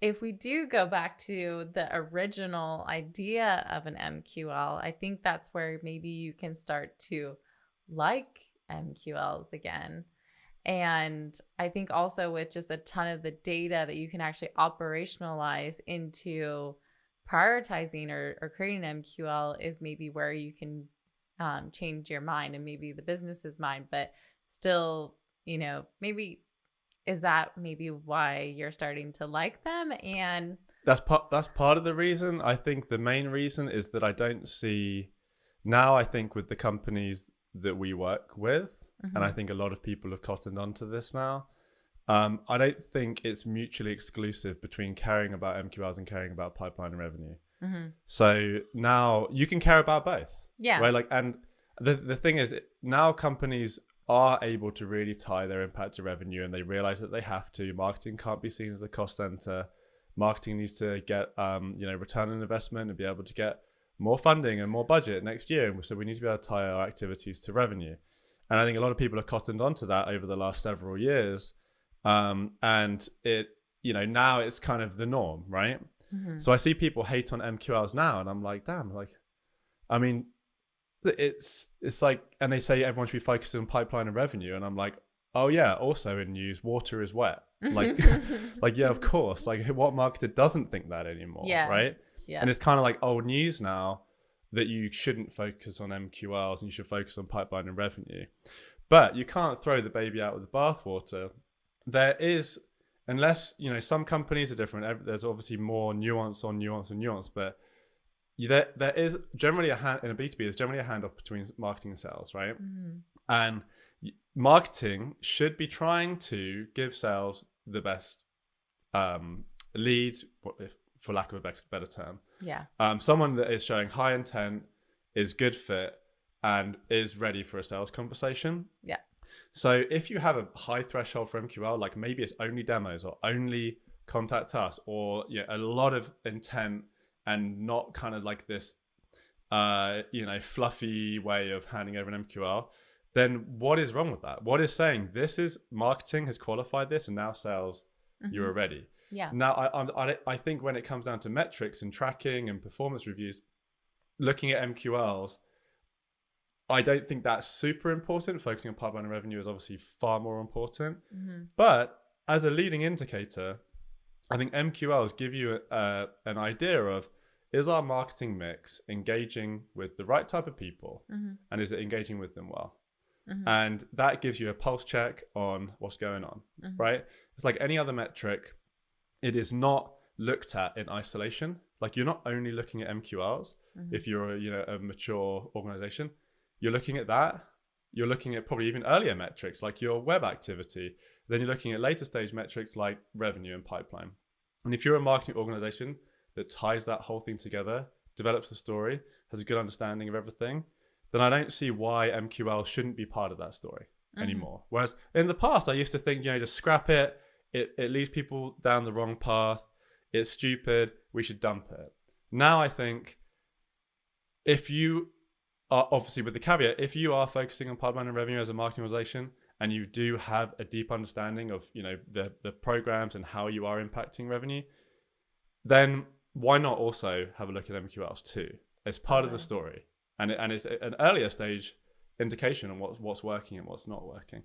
if we do go back to the original idea of an MQL, I think that's where maybe you can start to like MQLs again. And I think also with just a ton of the data that you can actually operationalize into prioritizing or creating an MQL is maybe where you can change your mind and maybe the business's mind, but still, maybe is that maybe why you're starting to like them? And That's part of the reason. I think the main reason is that I don't see now. I think with the companies that we work with, and I mm-hmm, think a lot of people have cottoned onto this now. I don't think it's mutually exclusive between caring about MQLs and caring about pipeline and revenue. mm-hmm. So now you can care about both, Yeah. right? Like, and the thing is, now companies are able to really tie their impact to revenue, and they realize that they have to. Marketing can't be seen as a cost center. Marketing needs to get return on investment and be able to get more funding and more budget next year. And so we need to be able to tie our activities to revenue. And I think a lot of people have cottoned onto that over the last several years. And it, now it's kind of the norm, right? Mm-hmm. So I see people hate on MQLs now, and I'm like, damn, like, I mean, it's like, and they say everyone should be focused on pipeline and revenue, and I'm like, oh yeah, also in news, water is wet. Like, like yeah, of course. Like, what marketer doesn't think that anymore, Yeah. right? Yeah. And it's kind of like old news now that you shouldn't focus on MQLs and you should focus on pipeline and revenue. But you can't throw the baby out with the bathwater. There is, unless, some companies are different. There's obviously more nuance on nuance and nuance, but there is generally a hand in a B2B, there's generally a handoff between marketing and sales, right? Mm-hmm. And marketing should be trying to give sales the best leads, for lack of a better term. Yeah. Someone that is showing high intent, is good fit, and is ready for a sales conversation. Yeah. So if you have a high threshold for MQL, like maybe it's only demos or only contact us, or a lot of intent and not kind of like this fluffy way of handing over an MQL, then what is wrong with that? What is saying this is marketing has qualified this, and now sales, Mm-hmm. you are ready. Yeah. Now, I think when it comes down to metrics and tracking and performance reviews, looking at MQLs, I don't think that's super important. Focusing on pipeline and revenue is obviously far more important. Mm-hmm. But as a leading indicator, I think MQLs give you an idea of, is our marketing mix engaging with the right type of people, Mm-hmm. and is it engaging with them well? Mm-hmm. And that gives you a pulse check on what's going on, Mm-hmm. right? It's like any other metric. It is not looked at in isolation. Like, you're not only looking at MQLs. Mm-hmm. If you're a mature organization, you're looking at that. You're looking at probably even earlier metrics like your web activity. Then you're looking at later stage metrics like revenue and pipeline. And if you're a marketing organization that ties that whole thing together, develops the story, has a good understanding of everything, then I don't see why MQL shouldn't be part of that story anymore. Whereas in the past, I used to think, just scrap it. It leads people down the wrong path. It's stupid. We should dump it. Now I think, if you are, obviously with the caveat, if you are focusing on pipeline and revenue as a marketing organization, and you do have a deep understanding of the programs and how you are impacting revenue, then why not also have a look at MQLs too as part of the story? And it's an earlier stage indication on what's working and what's not working.